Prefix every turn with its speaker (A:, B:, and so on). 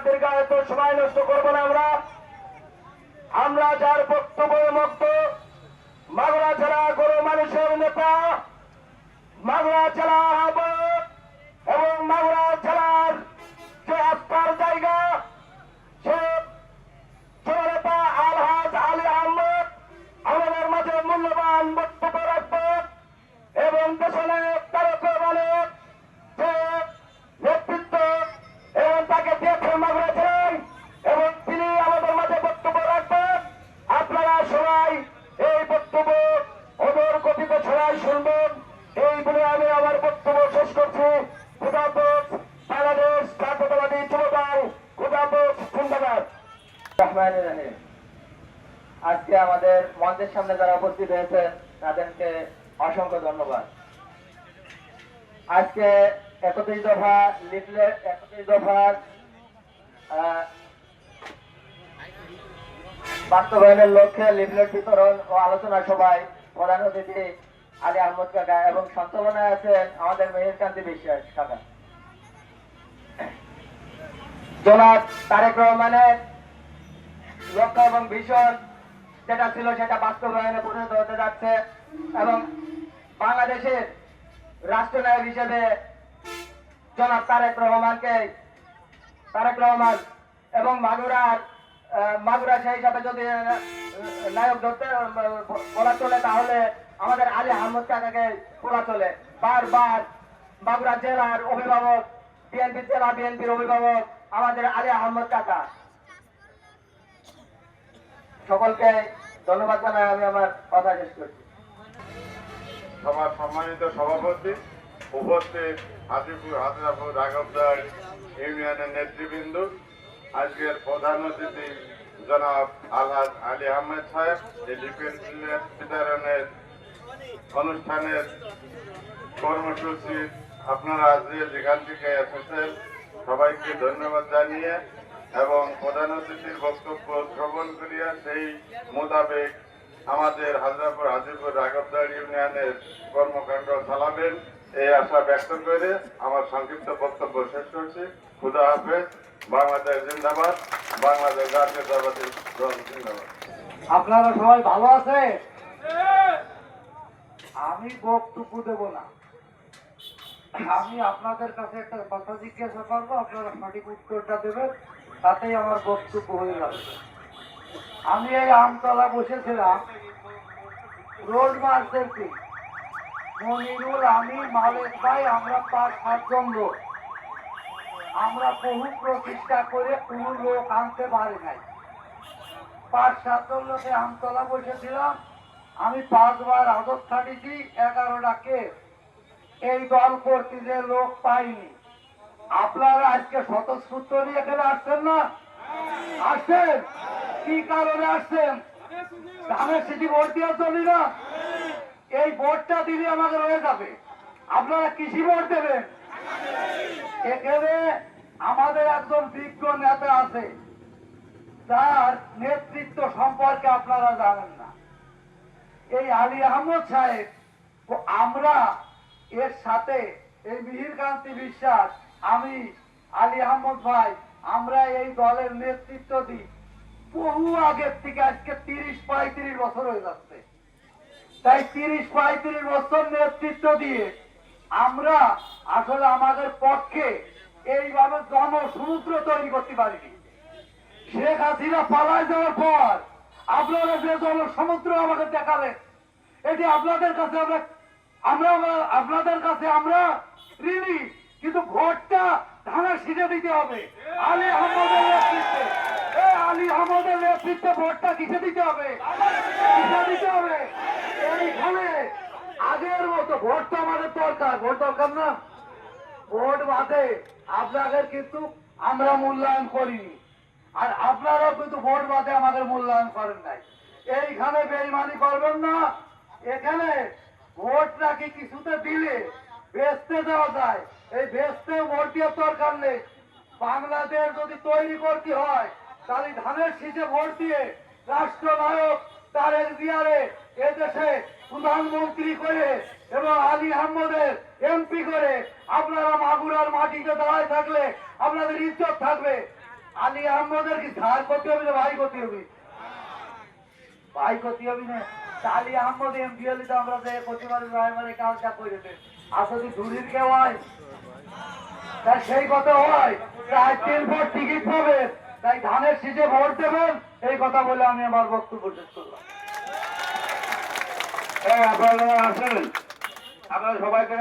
A: দীর্ঘায়িত সময় নষ্ট করবো না। আমরা যার বক্তব্যে মুক্ত মাগুরা জেলা গরু মানুষের নেতা, মাগুরা জেলা আহ্বায়ক এবং মাগুরা জেলার যে আত্মার জায়গা সে জননেতা আলহাজ আলী আহমদ আমাদের মাঝে মূল্যবান বক্তব্য রাখবেন এবং পেছনে তারেক রহমানের যে নেতৃত্ব এবং তাকে দেখে মাগুরা জেলায় এবং তিনি আমাদের মাঝে বক্তব্য রাখবেন। আপনারা সবাই এই বক্তব্য ওদের গতিতে সবাই শুনবেন। এই বলে আমি আমার বক্তব্য শেষ করছি। খুদাহাফেজ। বাংলাদেশ জাতীয়তাবাদী যুবদল। খুদাহাফেজ। ধন্যবাদ।
B: আজকে আমাদের মঞ্চের সামনে যারা উপস্থিত হয়েছেন তাদেরকে অসংখ্য ধন্যবাদ। আজকে 31 দফার বাস্তবায়নের লক্ষ্যে লিফলেট বিতরণ ও আলোচনা সভায় প্রধান অতিথি আলী আহমদ কাকা এবং সঞ্চালনায় আছেন আমাদের মেহেরকান্তি বিশ্বাস কাকা। জনাব তারেক রহমানের লক্ষ্য এবং ভীষণ যেটা ছিল সেটা বাস্তবায়নে পরিণত হতে যাচ্ছে এবং বাংলাদেশের রাষ্ট্রনায়ক হিসেবে জনাব তারেক রহমান এবং মাগুরা সেই হিসাবে যদি নায়ক ধরতে বলা চলে তাহলে আমাদের আলী আহমদ কাকাকে বলা চলে। বারবার মাগুরা জেলার অভিভাবক, বিএনপির অভিভাবক আমাদের আলী আহমদ কাকা। সকলকে ধন্যবাদ জানাই আমি আমার কথা শেষ করছি।
C: সবার সম্মানিত সভাপতি, উপস্থিত হাজিপুর রাঘবদার ইউনিয়নের নেতৃবৃন্দ, আজকের প্রধান অতিথি জনাব আলহাজ আলী আহমেদ সাহেব, এই লিফলেট বিতরণের অনুষ্ঠানের কর্মসূচি আপনারা যেখান থেকে এসেছেন সবাইকে ধন্যবাদ জানিয়ে এবং প্রধান অতিথির বক্তব্য শ্রবণ করিয়া সেই মোতাবেক আমাদের হাজিপুর রাঘবদার ইউনিয়নের কর্মকাণ্ড চালাবেন এই আশা ব্যক্ত করে আমার সংক্ষিপ্ত বক্তব্য শেষ করছি। খুদা হাফেজ। বাংলাদেশ জিন্দাবাদ। বাংলাদেশ জাতীয়তাবাদী দল জিন্দাবাদ।
B: আপনারা সবাই ভালো আছে? আমি বক্তব্য দেব না, আমি আপনাদের কাছে একটা কথা জিজ্ঞাসা করবো, আপনারা সঠিক উত্তরটা দেবেন, তাতেই আমার বক্তব্য হয়ে যাবে। আমি এই আমতলা বসেছিলাম, রোড মার্চের দিন মনিরুল, আমি মালিক ভাই, আমরা 5-7 জন লোক, আমরা বহু প্রচেষ্টা করে কোন লোক আনতে পারি নাই। 5-7 জন লোকে আমতলা বসেছিলাম, আমি 5 বার আদত খাটিছি, 11টা কেস। এই দল করতে যে লোক পাইনি। আপনারা আজকে স্বতঃস্ফূর্ত নিয়ে এখানে আসছেন না? আসছেন কি কারণে আসছেন? ধানের সিটি ভোট দেওয়ার জন্য না? এই ভোটটা দিলে আমাকে রয়ে যাবে। আপনারা কৃষি ভোট দেবেন। এখানে আমাদের একজন বিজ্ঞ নেতা আছে যার নেতৃত্ব সম্পর্কে আপনারা জানেন না, এই আলী আহমদ সাহেব। আমরা এর সাথে এই মিহিরকান্তি বিশ্বাস, আমি আলী আহমদ ভাই, আমরা এই দলের নেতৃত্ব দিই বহু আগের থেকে। আজকে 30-35 বছর হয়ে যাচ্ছে। তাই 30-35 বছর নেতৃত্ব দিয়ে আমরা আসলে আমাদের পক্ষে এইভাবে জনসমুদ্র তৈরি করতে পারিনি। শেখ হাসিনা পালায় যাওয়ার পর আপনারা যে জনসমুদ্র আমাকে দেখালেন, এটি আপনাদের কাছে আমরা ঋণী, কিন্তু ভোটটা ধানের শীষে দিতে হবে আলী আহমদের নেতৃত্বে। আলী আহমদের নেতৃত্বে ভোটটা কিসে দিতে হবে? এইখানে আগের মতো ভোট তো আমাদের দরকার, ভোট দরকার না? ভোট বাদে আপনাদের কিন্তু আমরা মূল্যায়ন করিনি, আর আপনারাও কিন্তু ভোট বাদে আমাদের মূল্যায়ন করেন নাই। এইখানে বেইমানি করবেন না। এখানে ভোট নাকি কিছুতে দিলে বেচতে দেওয়া যায়, এই বেচতে ভোট দেওয়ার দরকার নেই। বাংলাদেশ যদি তৈরি করতে হয় তাহলে ধানের শীষে ভোট দিয়ে রাষ্ট্রনায়ক তারেক জিয়ারে এদেশে প্রধানমন্ত্রী করে এবং আলী আহমদের এমপি করে আপনারা মাগুরার মাটিতে দাঁড়ায় থাকলে আপনাদের ইজ্জত থাকবে। আলী আহমদের কি ধার করতে হবে না ভাই করতে হবে? ভাই করতে হবে না। তা আলী আহমদ এমপি হলে তো আমরা যে প্রতিবারে রায়মারে কাজটা করে দেবে। আর যদি দূরের কেউ হয় তাই সেই কথা হয়, তাই 3 ভোট টিকিট পাবেন, তাই ধানের শীষে ভোট দেবেন, এই কথা বলে আমি আমার বক্তব্য শেষ করলাম।
A: আপনারা আছেন, আপনারা সবাইকে